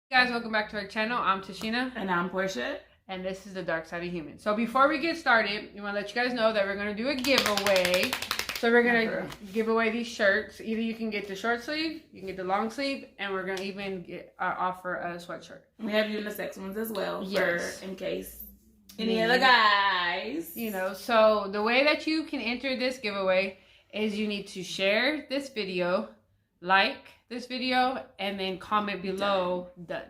Hey guys, welcome back to our channel. I'm Tashina. And I'm Portia. And this is the Dark Side of Human. So before we get started, we want to let you guys know that we're going to do a giveaway. So we're going to give away these shirts. Either you can get the short sleeve, you can get the long sleeve, and we're going to even offer a sweatshirt. We have unisex ones as well, yes, for in case any other guys. You know, so the way that you can enter this giveaway is you need to share this video, like this video, and then comment below done.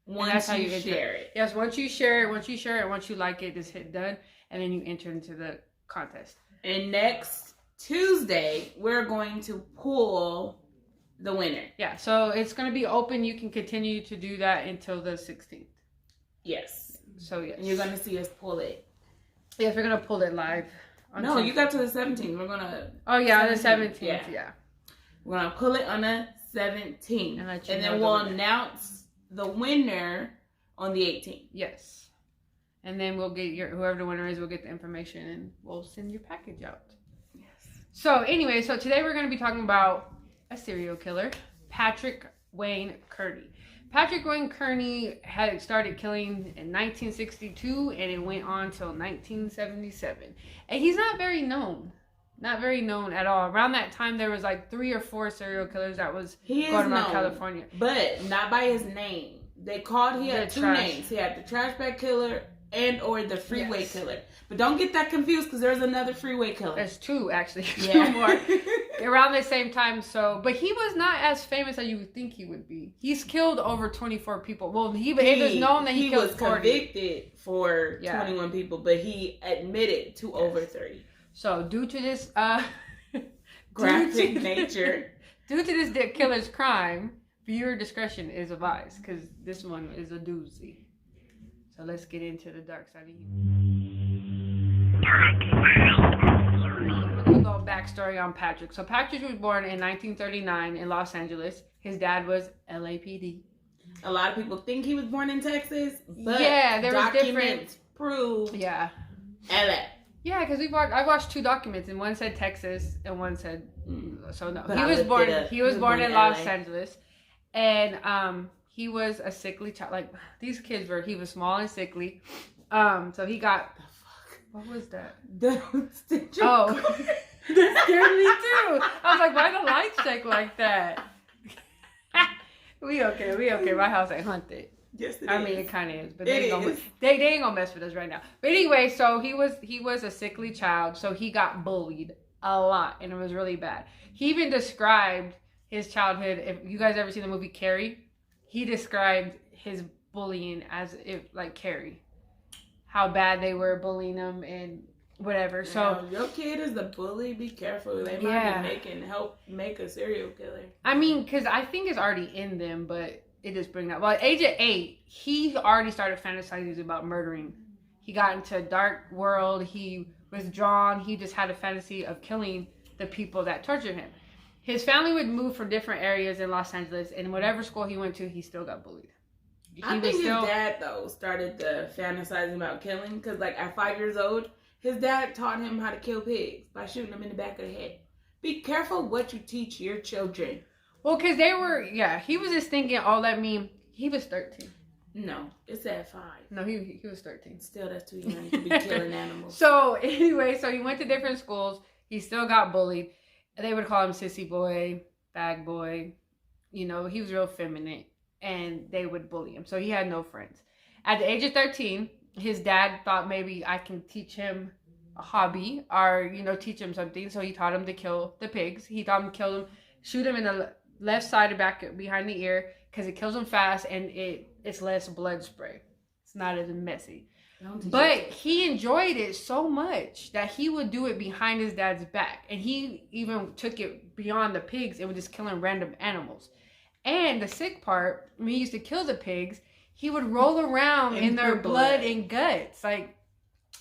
Once you share it. Yes, once you share it, once you like it, just hit done, and then you enter into the contest. And next Tuesday, we're going to pull the winner. Yeah, so it's going to be open. You can continue to do that until the 16th. Yes. So, yes. And you're going to see us pull it. Yes, we're going to pull it live. No, you got to the 17th. We're going to... Oh, yeah, the 17th. Yeah. We're going to pull it on the 17th. And then we'll announce the winner on the 18th. Yes. And then we'll get whoever the winner is, we'll get the information and we'll send your package out. Yes. So anyway, today we're going to be talking about a serial killer, Patrick Wayne Kearney. Patrick Wayne Kearney had started killing in 1962 and it went on till 1977. And he's not very known. Not very known at all. Around that time, there was like 3 or 4 serial killers that was going around California. But not by his name. He had 2 names. He had the trash bag killer and or the freeway killer. But don't get that confused because there's another freeway killer. There's 2 actually. Yeah. 2 more. Around the same time. But he was not as famous as you would think he would be. He's killed over 24 people. Well, it was known that he killed 40. He was convicted for 21 people, but he admitted to over 30. So due to this graphic nature, due to this killer's crime, viewer discretion is advised because this one is a doozy. So let's get into the dark side of you. A little backstory on Patrick. So Patrick was born in 1939 in Los Angeles. His dad was LAPD. A lot of people think he was born in Texas, but there was documents prove LA. Yeah, because I watched 2 documents, and one said Texas, and one said so. No, but he was born in Los Angeles, and he was a sickly child. Like these kids were, he was small and sickly. So he got what was that? That scared me too. I was like, why the lights shake like that? We okay. My house ain't haunted. Yes, I mean, it kind of is, but they ain't gonna mess with us right now. But anyway, so he was a sickly child, so he got bullied a lot, and it was really bad. He even described his childhood. If you guys ever seen the movie Carrie, he described his bullying as if like Carrie, how bad they were bullying him and whatever. So your kid is the bully. Be careful. They might be help make a serial killer. I mean, because I think it's already in them, but. It just bring that. Well, at age of 8, he already started fantasizing about murdering. He got into a dark world. He was drawn. He just had a fantasy of killing the people that tortured him. His family would move from different areas in Los Angeles, and whatever school he went to, he still got bullied. I think his dad, though, started the fantasizing about killing, because, like, at 5 years old, his dad taught him how to kill pigs by shooting them in the back of the head. Be careful what you teach your children. Well, because they were, he was just thinking, he was 13. No, it's at 5. No, he was 13. Still, that's too young to be killing animals. So, anyway, he went to different schools. He still got bullied. They would call him sissy boy, bag boy. You know, he was real feminine. And they would bully him. So, he had no friends. At the age of 13, his dad thought maybe I can teach him a hobby or, teach him something. So, he taught him to kill the pigs. He taught him to kill them, shoot him in the left side or back behind the ear because it kills them fast and it's less blood spray. It's not as messy. But he enjoyed it so much that he would do it behind his dad's back. And he even took it beyond the pigs and was just killing random animals. And the sick part, when he used to kill the pigs, he would roll around in their blood and guts. Like,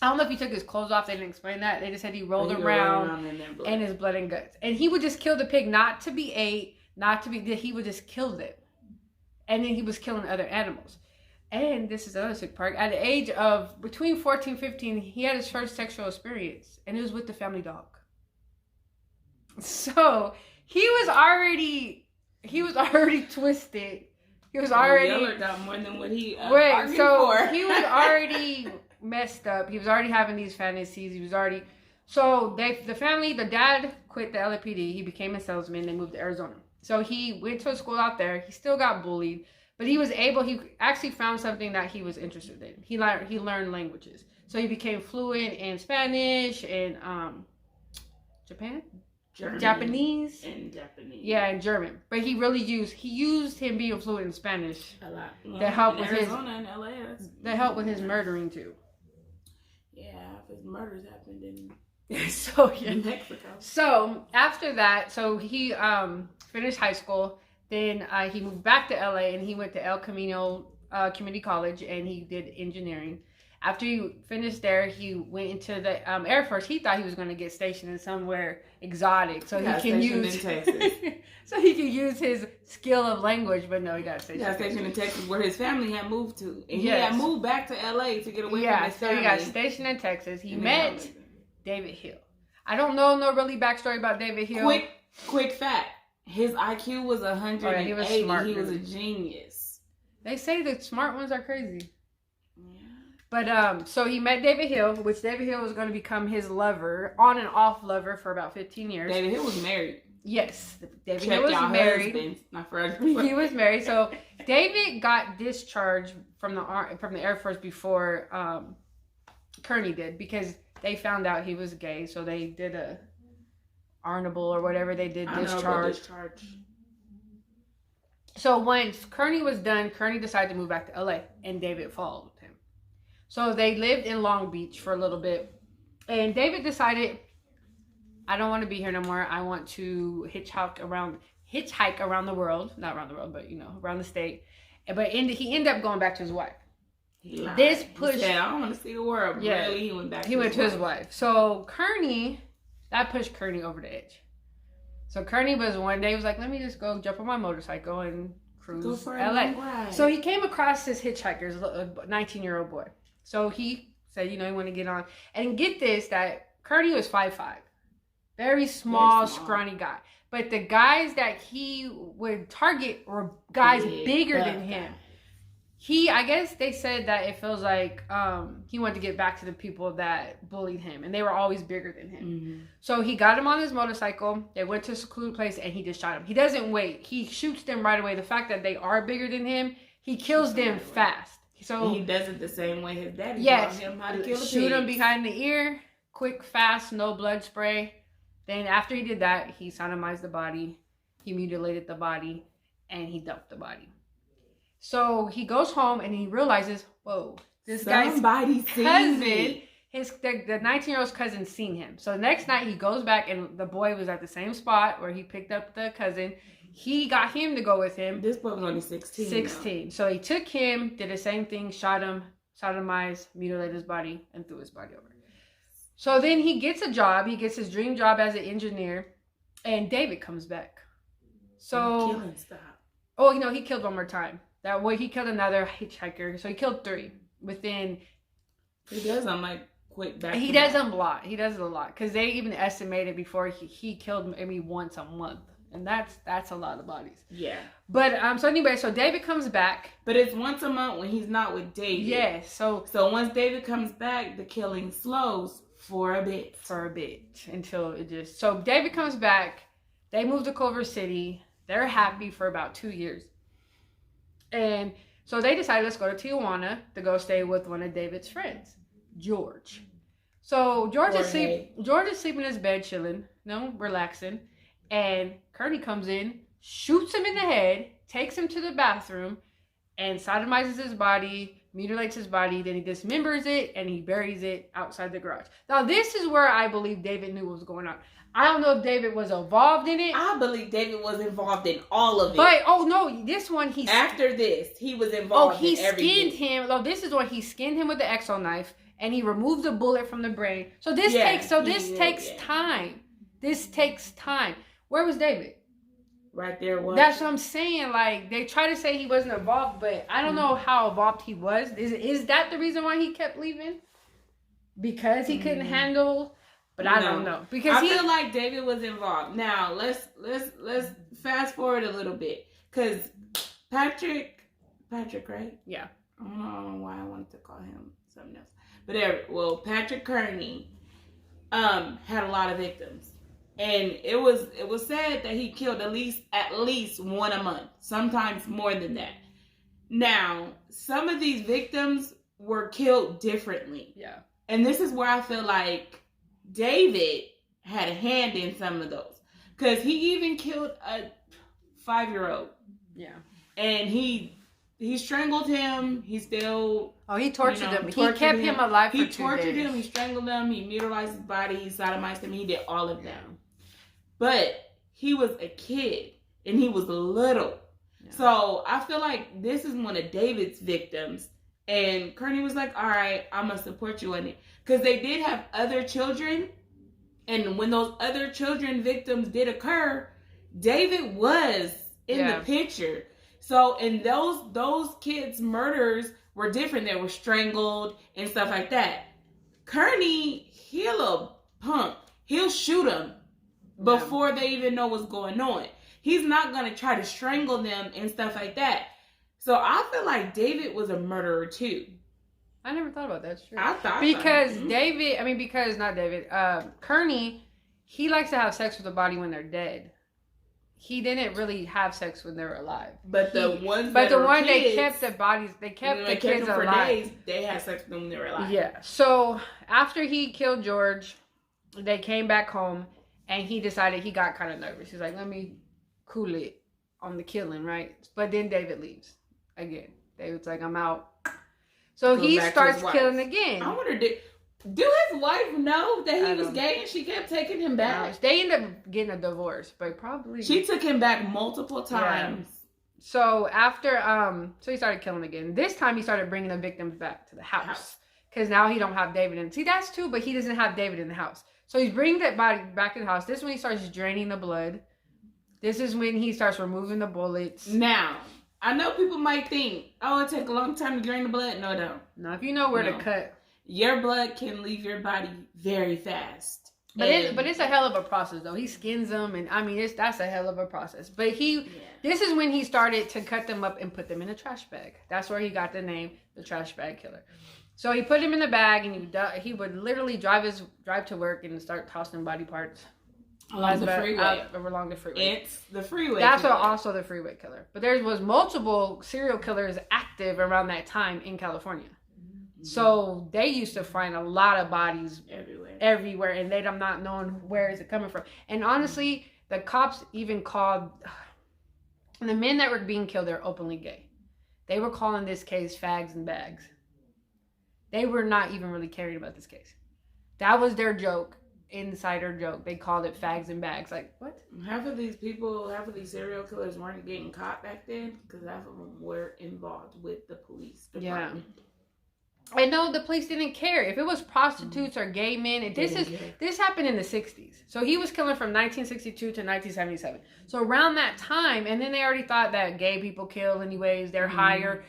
I don't know if he took his clothes off. They didn't explain that. They just said he rolled around in his blood and guts. And he would just kill the pig, not to be ate. He would just kill them. And then he was killing other animals. And this is another sick part. At the age of between 14 and 15, he had his first sexual experience. And it was with the family dog. So he was already twisted. He was already. Yeller got more than what he wait, so for. he was already messed up. He was already having these fantasies. He was already. So the dad quit the LAPD. He became a salesman. They moved to Arizona. So he went to a school out there. He still got bullied, but he actually found something that he was interested in. He learned languages. So he became fluent in Spanish and Japanese. Yeah, and German. But he used him being fluent in Spanish a lot. Well, to help with Arizona and LA. To help with his murdering too. Yeah, if his murders happened in Mexico. So after that, he finished high school. Then he moved back to LA and he went to El Camino Community College and he did engineering. After he finished there, he went into the Air Force. He thought he was going to get stationed in somewhere exotic, so he can use so he could use his skill of language. But no, he got stationed in Texas, where his family had moved to, and he had moved back to LA to get away from his family. So he got stationed in Texas. He met David Hill. I don't know no really backstory about David Hill. Quick fact: his IQ was 180. Oh, yeah, he was smart. He was a genius. They say the smart ones are crazy. But so he met David Hill, which David Hill was going to become his lover, on and off lover for about 15 years. David Hill was married. Yes, David Hill was married. Not for he was married. So David got discharged from the Air Force before Kearney did, because they found out he was gay. So they did a honorable or whatever they did discharge. So once Kearney was done, Kearney decided to move back to LA, and David followed him. So they lived in Long Beach for a little bit. And David decided, I don't want to be here no more. I want to hitchhike around the world. Not around the world, but, around the state. But he ended up going back to his wife. This pushed... He said, I don't want to see the world. Yeah, really, he went back to his wife. So that pushed Kearney over the edge. So Kearney was one day, he was like, let me just go jump on my motorcycle and cruise LA. So he came across this hitchhiker, a 19-year-old boy. So he said, he wanted to get on. And get this, that Kearney was 5'5". Very small, scrawny guy. But the guys that he would target were guys bigger than him. I guess they said that it feels like he wanted to get back to the people that bullied him. And they were always bigger than him. Mm-hmm. So he got him on his motorcycle. They went to a secluded place and he just shot him. He doesn't wait. He shoots them right away. The fact that they are bigger than him, he kills them fast. So he does it the same way his daddy taught him how to kill a pig. Shoot him behind the ear, quick, fast, no blood spray. Then after he did that, he sodomized the body, he mutilated the body, and he dumped the body. So he goes home and he realizes, whoa, this guy's cousin, the 19-year-old's cousin seen him. So the next night he goes back and the boy was at the same spot where he picked up the cousin. He got him to go with him. This boy was only 16. So he took him, did the same thing, shot him, sodomized, mutilated his body, and threw his body over. So then he gets a job. He gets his dream job as an engineer. And David comes back. So... killing stuff. Oh, he killed one more time. That way he killed another hitchhiker. So he killed 3 within... He does them quick back. He does them a lot. He does it a lot. Because they even estimated before he killed maybe once a month. And that's a lot of bodies. Yeah. But so David comes back. But it's once a month when he's not with David. Yes. So once David comes back, the killing slows for a bit. Until it just... So David comes back. They move to Culver City. They're happy for about 2 years. And so they decided, let's go to Tijuana to go stay with one of David's friends, George. So George is sleeping in his bed, chilling, relaxing. And Kearney comes in, shoots him in the head, takes him to the bathroom, and sodomizes his body, mutilates his body. Then he dismembers it, and he buries it outside the garage. Now, this is where I believe David knew what was going on. I don't know if David was involved in it. I believe David was involved in all of it. But, this one, after this, he was involved in everything. He skinned him. This is when he skinned him with the exo knife, and he removed the bullet from the brain. So this takes time. This takes time. Where was David? Right there. That's what I'm saying. They try to say he wasn't involved, but I don't know how involved he was. Is that the reason why he kept leaving? Because he couldn't handle... But I don't know. Because I feel like David was involved. Now, let's fast forward a little bit. Because Patrick Patrick, right? Yeah. I don't know why I wanted to call him something else. But Patrick Kearney had a lot of victims. And it was said that he killed at least one a month, sometimes more than that. Now, some of these victims were killed differently. Yeah. And this is where I feel like David had a hand in some of those. Because he even killed a 5-year-old. Yeah. And he strangled him. He still... Oh, he tortured him. He kept him alive for 2 days. He tortured him. He strangled him. He mutilated his body. He sodomized him. He did all of that. But he was a kid. And he was little. Yeah. So I feel like this is one of David's victims. And Kearney was like, all right, I'm going to support you on it. Because they did have other children. And when those other children victims did occur, David was in the picture. So, and those kids' murders were different. They were strangled and stuff like that. Kearney, he a little punk. He'll shoot them before they even know what's going on. He's not going to try to strangle them and stuff like that. So I feel like David was a murderer too. I never thought about that. That's true. I thought because Kearney, he likes to have sex with the body when they're dead. He didn't really have sex when they were alive. But the ones they kept the bodies, they kept the kids alive. For days, they had sex with them when they were alive. Yeah. So after he killed George, they came back home and he decided he got kind of nervous. He's like, let me cool it on the killing, right? But then David leaves again. David's like, I'm out. So he starts killing again. I wonder, do his wife know that he was gay and she kept taking him back? They ended up getting a divorce, but probably... She took him back multiple times. Yeah. So after, so he started killing again. This time he started bringing the victims back to the house. Because now he don't have David in. See, that's too, but he doesn't have David in the house. So he's bringing that body back to the house. This is when he starts draining the blood. This is when he starts removing the bullets. Now, I know people might think, oh, it take a long time to drain the blood. No, it don't. No, if you know where to cut. Your blood can leave your body very fast. But it's a hell of a process, though. He skins them, and I mean, that's a hell of a process. But this is when he started to cut them up and put them in a trash bag. That's where he got the name, the trash bag killer. So he put him in the bag, and he would literally drive to work and start tossing body parts along the freeway. Along the freeway. It's the freeway. That's also the freeway killer. But there was multiple serial killers active around that time in California. So they used to find a lot of bodies everywhere, and they don't not knowing where is it coming from. And honestly, the cops even called the men that were being killed. They're openly gay. They were calling this case fags and bags. They were not even really caring about this case. That was their joke, insider joke. They called it fags and bags. Like what? Half of these serial killers weren't getting caught back then because half of them were involved with the police department. Yeah. I know the police didn't care if it was prostitutes or gay men. This happened in the 60s. So he was killing from 1962 to 1977. So around that time, and then they already thought that gay people kill anyways. They're higher.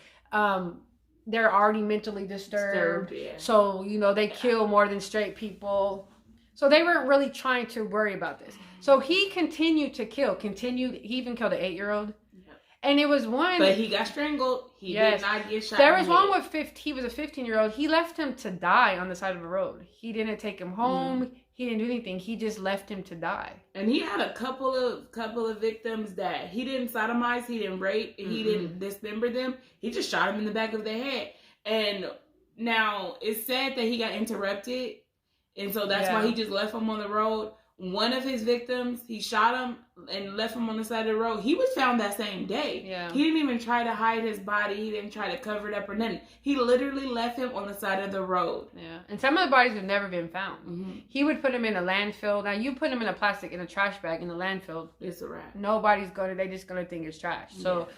They're already mentally disturbed. So, they kill more than straight people. So they weren't really trying to worry about this. So he continued to kill. He even killed an 8-year-old. And it was one... But he got strangled. He did not get shot. There was one with he was a 15-year-old. He left him to die on the side of the road. He didn't take him home. He didn't do anything. He just left him to die. And he had a couple of victims that he didn't sodomize, he didn't rape, and he didn't dismember them. He just shot him in the back of the head. And now it's sad that he got interrupted. And so that's why he just left him on the road. One of his victims, he shot him and left him on the side of the road. He was found that same day. Yeah. He didn't even try to hide his body. He didn't try to cover it up or nothing. He literally left him on the side of the road. Yeah. And some of the bodies have never been found. He would put them in a landfill. Now, you put them in a trash bag in the landfill. It's a wrap. They just going to think it's trash. So...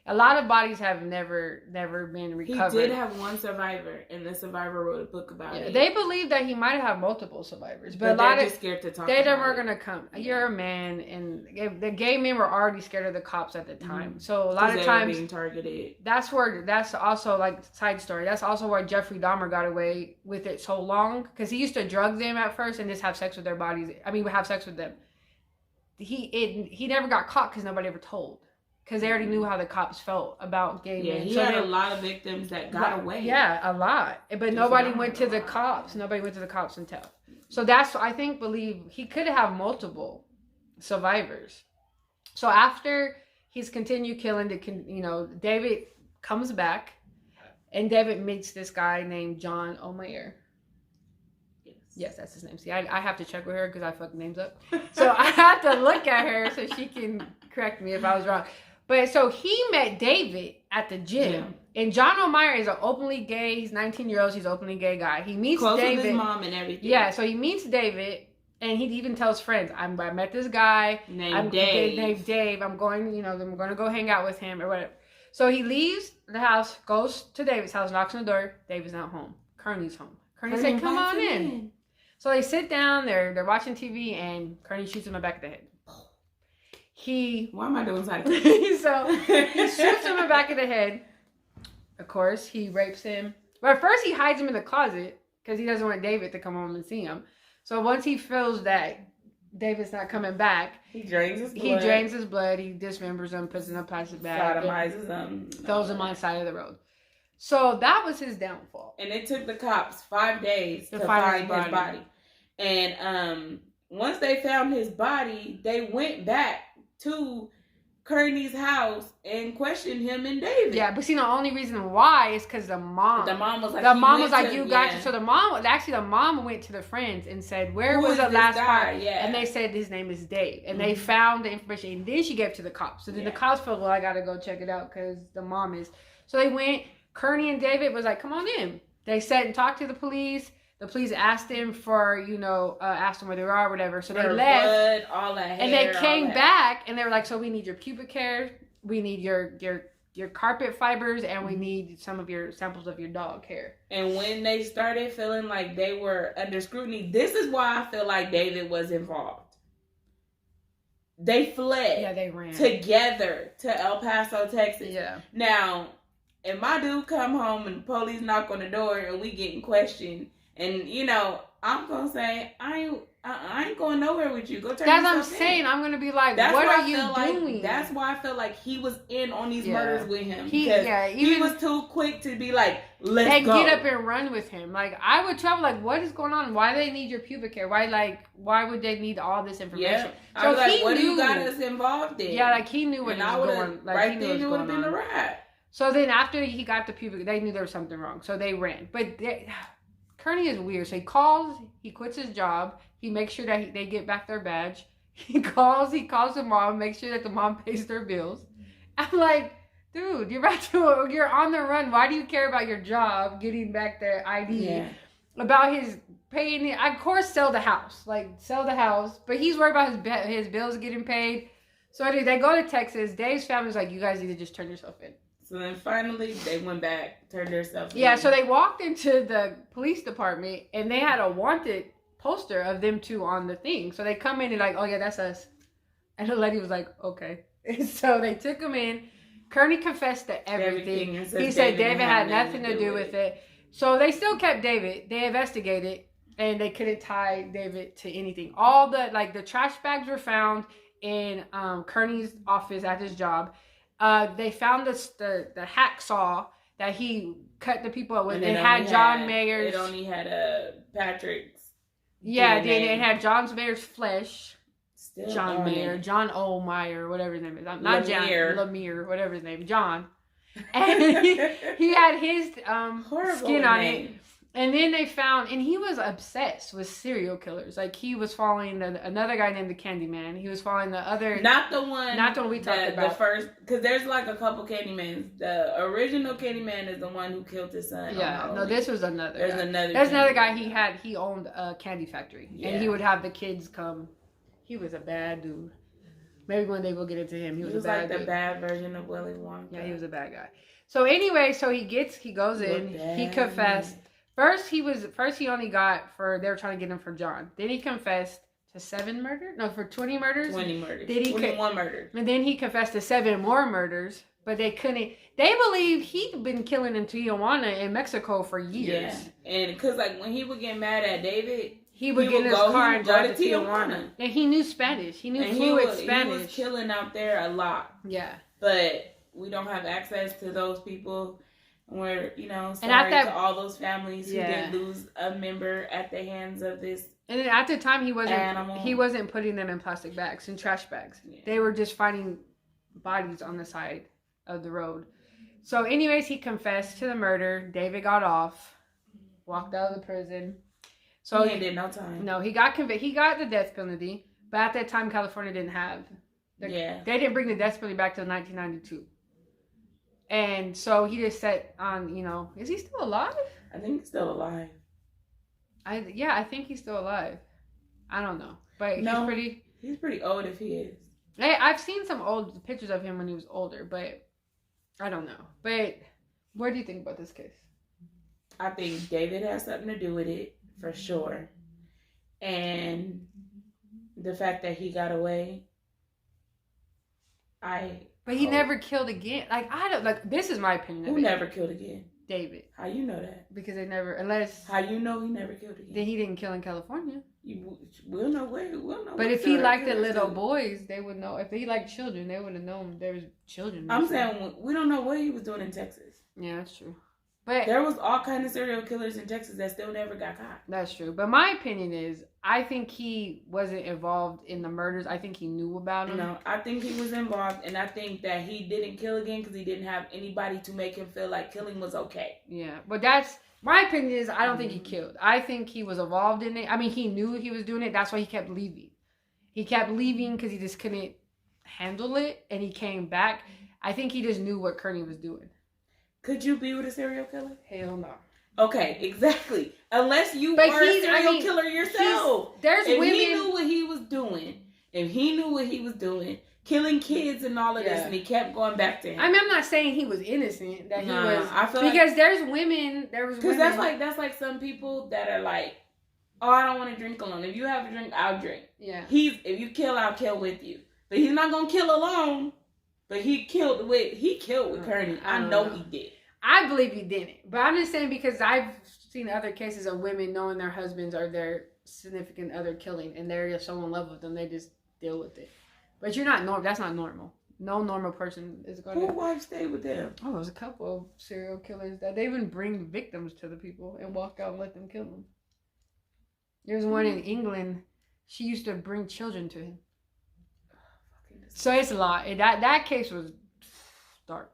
A lot of bodies have never been recovered. He did have one survivor, and the survivor wrote a book about it. They believe that he might have multiple survivors, but a lot of scared to talk. They weren't gonna come. You're a man, and the gay men were already scared of the cops at the time. So a lot of times being targeted. That's also like side story. That's also why Jeffrey Dahmer got away with it so long, because he used to drug them at first and just have sex with their bodies. Have sex with them. He never got caught because nobody ever told. because they already knew how the cops felt about gay men. Yeah, he had a lot of victims that got away. Yeah, a lot. But nobody went to the cops. Nobody went to the cops and tell. So that's, I believe he could have multiple survivors. So after he's continued killing, David comes back, and David meets this guy named John O'Meara. Yes, that's his name. See, I have to check with her because I fuck names up. So I have to look at her so she can correct me if I was wrong. But so he met David at the gym. Yeah. And John O'Meara is an openly gay, he's 19 years old, he's an openly gay guy. He meets Close David. With his mom and everything. Yeah, so he meets David, and he even tells friends, I met this guy named Dave. I'm going, I'm going to go hang out with him or whatever. So he leaves the house, goes to David's house, knocks on the door. David's not home. Kearney's home. Kearney said, come on in. So they sit down, they're watching TV, and Kearney shoots him in the back of the head. Why am I doing that? So he shoots him in the back of the head. Of course, he rapes him. But first he hides him in the closet because he doesn't want David to come home and see him. So once he feels that David's not coming back, he drains his blood. He dismembers him, puts him in a plastic bag, sodomizes him, throws him on the side of the road. So that was his downfall. And it took the cops 5 days to find his body. And once they found his body, they went back to Kearney's house and questioned him and David. Yeah, but see, the only reason why is because the mom was like, you got to. So the mom went to the friends and said, where was the last part? Yeah. And they said his name is Dave. And they found the information, and then she gave it to the cops. So then the cops felt, well, I got to go check it out because the mom is. So they went. Kearney and David was like, come on in. They sat and talked to the police. The police asked them for, asked them where they are or whatever. So they left. Blood, all that hair, and they came back and they were like, so we need your pubic hair. We need your carpet fibers, and we need some of your samples of your dog hair. And when they started feeling like they were under scrutiny, this is why I feel like David was involved. They fled. Yeah, they ran. Together to El Paso, Texas. Yeah. Now, if my dude come home and the police knock on the door and we getting questioned, and I'm gonna say I ain't going nowhere with you. Go turn. That's what I'm saying. I'm gonna be like, what are you doing? That's why I feel like he was in on these murders with him. He was too quick to be like, let's go. Get up and run with him. Like, I would travel. Like, what is going on? Why do they need your pubic hair? Why would they need all this information? Yeah. So I was like, what do you got us involved in? Yeah, like he knew what was going. Like, right then, it would have been a wrap. So then after he got the pubic, they knew there was something wrong. So they ran. But Kearney is weird. So he quits his job. He makes sure that they get back their badge. He calls the mom, makes sure that the mom pays their bills. I'm like, dude, you're on the run. Why do you care about your job, getting back their ID? Yeah. About his paying it. Of course, sell the house. But he's worried about his bills getting paid. So anyway, they go to Texas. Dave's family's like, you guys need to just turn yourself in. So then finally they went back, turned themselves in. Yeah, so they walked into the police department and they had a wanted poster of them two on the thing. So they come in and like, oh yeah, that's us. And the lady was like, okay. And so they took him in. Kearney confessed to everything. He said David had nothing to do with it. So they still kept David. They investigated and they couldn't tie David to anything. All the trash bags were found in Kearney's office at his job. They found the hacksaw that he cut the people up with. It had John Mayer's. It only had Patrick's. Yeah, it had John Mayer's flesh. Still John Mayer, John O'Meara, whatever his name is. Not Lemire, whatever his name, John. And he had his skin on it. And then they found, and he was obsessed with serial killers. Like, he was following another guy named the Candyman. He was following the other... Not the one we talked about. The first... Because there's like a couple Candymans. The original Candyman is the one who killed his son. Yeah, no, this was another There's guy. There's another guy he owned a candy factory. Yeah. And he would have the kids come. He was a bad dude. Maybe one day we'll get into him. He was a bad dude. The bad version of Willy Wonka. Yeah, he was a bad guy. So anyway, he goes in. He confessed. First he only got they were trying to get him for John. Then he confessed to 7 murders? No, for 20 murders? 20 murders. 21 murders. And then he confessed to 7 more murders, but they couldn't. They believe he'd been killing in Tijuana in Mexico for years. Yeah, and because when he would get mad at David, he would get in his car and drive to Tijuana. And he knew Spanish. He knew fluent Spanish. He was killing out there a lot. Yeah. but we don't have access to those people. We're, sorry to all those families who did lose a member at the hands of this. And then at the time, animal. he wasn't putting them in plastic bags and trash bags. Yeah. They were just finding bodies on the side of the road. So, anyways, he confessed to the murder. David got off, walked out of the prison. So he did no time. No, he got convicted. He got the death penalty, but at that time, California didn't have. They didn't bring the death penalty back till 1992. And so he just said on, is he still alive? I think he's still alive. I think he's still alive. I don't know, but he's pretty old if he is. Hey, I've seen some old pictures of him when he was older, but I don't know. But what do you think about this case? I think David has something to do with it, for sure. And the fact that he got away, But he never killed again. This is my opinion. Who never killed again? David. How you know that? Because they never, unless... How you know he never killed again? Then he didn't kill in California. We'll know where. We'll know. But if he liked the little boys, they would know. If he liked children, they would have known there was children. I'm saying we don't know what he was doing in Texas. Yeah, that's true. But there was all kinds of serial killers in Texas that still never got caught. That's true. But my opinion is, I think he wasn't involved in the murders. I think he knew about them. No, I think he was involved, and I think that he didn't kill again because he didn't have anybody to make him feel like killing was okay. Yeah, but that's my opinion. Is I don't think he killed. I think he was involved in it. I mean, he knew he was doing it. That's why he kept leaving. He kept leaving because he just couldn't handle it, and he came back. I think he just knew what Kearney was doing. Could you be with a serial killer? Hell no. Okay, exactly. Unless you are a serial killer yourself. If he knew what he was doing, killing kids and all of this, and he kept going back to him. I mean, I'm not saying he was innocent. That he was. I feel because there's women. There was women. Because that's like some people that are like, oh, I don't want to drink alone. If you have a drink, I'll drink. Yeah. If you kill, I'll kill with you. But he's not gonna kill alone. But he killed with Kearney. I know he did. I believe he didn't. But I'm just saying because I've seen other cases of women knowing their husbands or their significant other killing, and they're so in love with them, they just deal with it. But you're not normal. That's not normal. No normal person is going to... Who wife stayed with them? Oh, there's a couple of serial killers that they even bring victims to the people and walk out and let them kill them. There's one in England. She used to bring children to him. So it's a lot. That case was dark.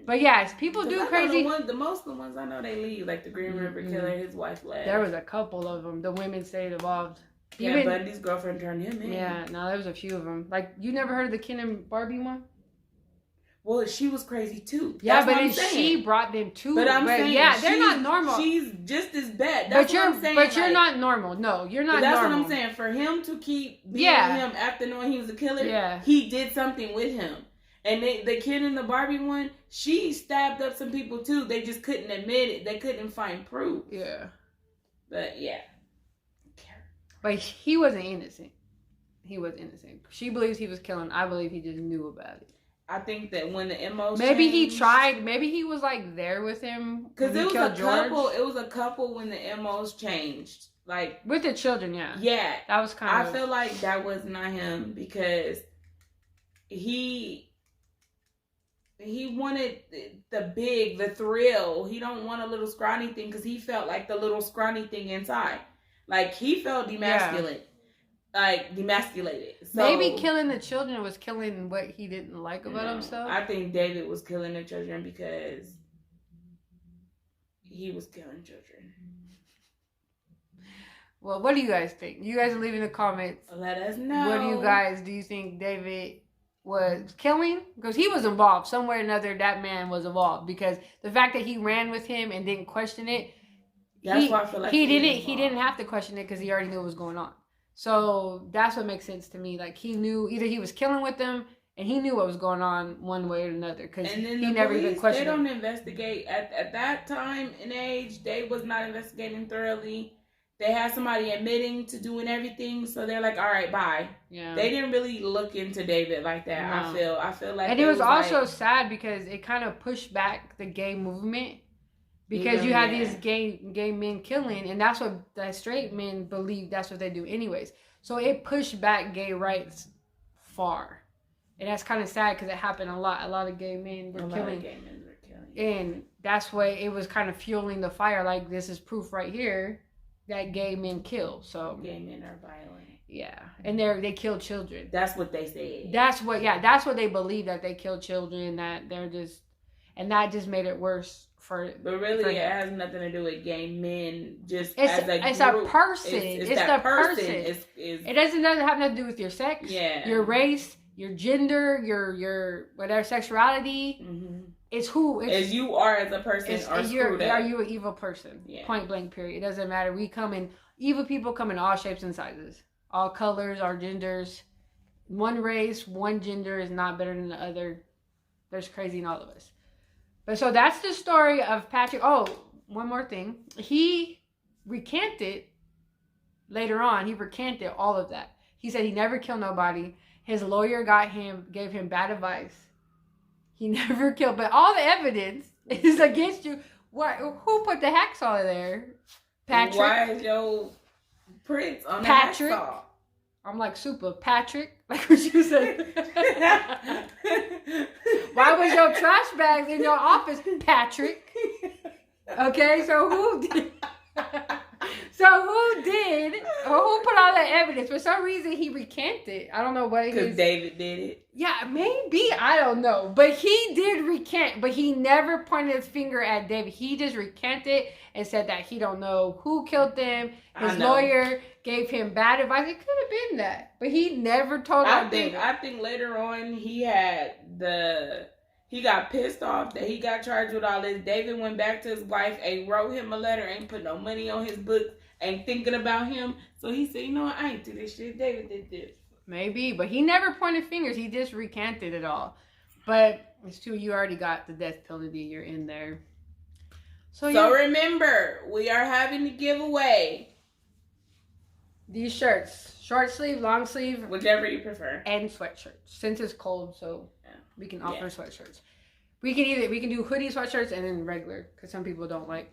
But yes, people do crazy. Most of the ones I know, they leave. Like the Green River Killer, his wife left. There was a couple of them. The women stayed involved. Yeah, Bundy's girlfriend turned him in. Yeah, no, there was a few of them. Like, you never heard of the Ken and Barbie one? Well, she was crazy too. Yeah, but then she brought them too. But I'm saying, yeah, they're not normal. She's just as bad. That's what I'm saying. But you're not normal. No, you're not normal. That's what I'm saying. For him to keep being with him after knowing he was a killer, he did something with him. And the kid in the Barbie one, she stabbed up some people too. They just couldn't admit it. They couldn't find proof. Yeah. But yeah. But he wasn't innocent. He was innocent. She believes he was killing. I believe he just knew about it. I think that when the MO maybe changed, he tried. Maybe he was like there with him because it was a couple. It was a couple when the MOs changed. Like with the children, yeah. Yeah, that was kind of. I feel like that was not him because he wanted the thrill. He don't want a little scrawny thing because he felt like the little scrawny thing inside. Like he felt demasculated. Like demasculated. So, maybe killing the children was killing what he didn't like about himself. I think David was killing the children because he was killing children. Well, what do you guys think? You guys leave in the comments. Let us know. What do you think David was killing? Because he was involved somewhere or another. That man was involved because the fact that he ran with him and didn't question it. That's why I feel like he didn't have to question it because he already knew what was going on. So that's what makes sense to me. Like he knew either he was killing with them and he knew what was going on one way or another because he never even questioned. They don't investigate at that time and age. They was not investigating thoroughly. They had somebody admitting to doing everything, so they're like, "All right, bye." Yeah. They didn't really look into David like that. No. I feel like, and it was also sad because it kind of pushed back the gay movement. Because you had these gay men killing, and that's what the straight men believe that's what they do anyways. So it pushed back gay rights far. And that's kind of sad because it happened a lot. A lot of gay men were killing. And that's why it was kind of fueling the fire. Like, this is proof right here that gay men kill. So gay men are violent. Yeah, and they kill children. That's what they say. That's what they believe, that they kill children. That they're just, and that just made it worse for. But really, it has nothing to do with gay men. Just it's as a it's group. A person. It's the person. It doesn't have nothing to do with your sex. Yeah. Your race, your gender, your whatever sexuality. Mm-hmm. It's who. As you are as a person. Are you an evil person? Yeah. Point blank. Period. It doesn't matter. Evil people come in all shapes and sizes. All colors, all genders. One race, one gender is not better than the other. There's crazy in all of us. But so that's the story of Patrick. Oh, one more thing. He recanted later on. He recanted all of that. He said he never killed nobody. His lawyer gave him bad advice. He never killed. But all the evidence is against you. Who put the hacksaw there? Patrick. Why is your prints on Patrick? The hacksaw? I'm like super Patrick, like what you said. Why was your trash bags in your office, Patrick? Okay, so who did? Who put all that evidence? For some reason, he recanted. I don't know what. Because David did it. Yeah, maybe. I don't know. But he did recant. But he never pointed his finger at David. He just recanted and said that he don't know who killed them. His lawyer gave him bad advice. It could have been that. But he never told David. I think later on he got pissed off that he got charged with all this. David went back to his wife and wrote him a letter, ain't put no money on his book, ain't thinking about him. So he said, you know what, I ain't do this shit. David did this. Maybe, but he never pointed fingers. He just recanted it all. But it's true, you already got the death penalty. You're in there. So remember, we are having a giveaway. These shirts. Short sleeve, long sleeve. Whichever you prefer. And sweatshirts. Since it's cold, so we can offer sweatshirts. We can do hoodie sweatshirts and then regular. Because some people don't like.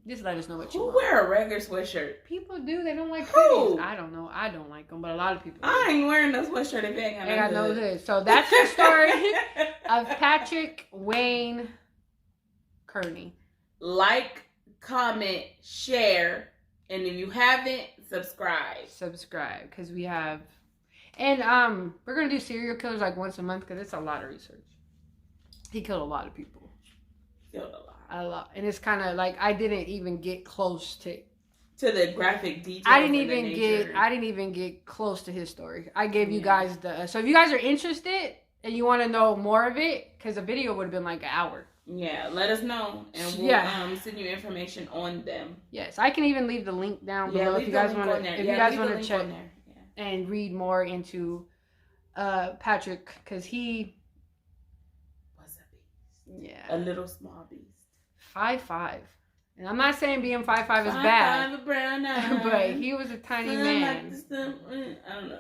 Just let us know what you want. Who wear a regular sweatshirt? People do. They don't like hoodies. I don't know. I don't like them, but a lot of people do. I ain't wearing no sweatshirt if they ain't got no hood. So that's the story of Patrick Wayne Kearney. Like, comment, share, and if you haven't, subscribe. Subscribe, because we have... And we're going to do serial killers like once a month, because it's a lot of research. He killed a lot of people. Killed a lot. And it's kind of like I didn't even get close to the graphic details. I didn't even get close to his story. I gave you guys so if you guys are interested and you want to know more of it, because the video would have been like an hour. Yeah, let us know and we'll send you information on them. Yes, I can even leave the link down below if you guys want to. If you guys want to check and read more into Patrick, because he was a beast. Yeah, a little small beast. 5'5", and I'm not saying being 5'5" is bad, but he was a tiny man. I don't know.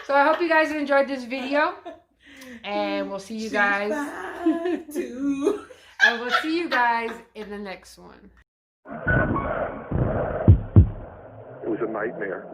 So I hope you guys enjoyed this video, and we'll see you guys. And we'll see you guys in the next one. It was a nightmare.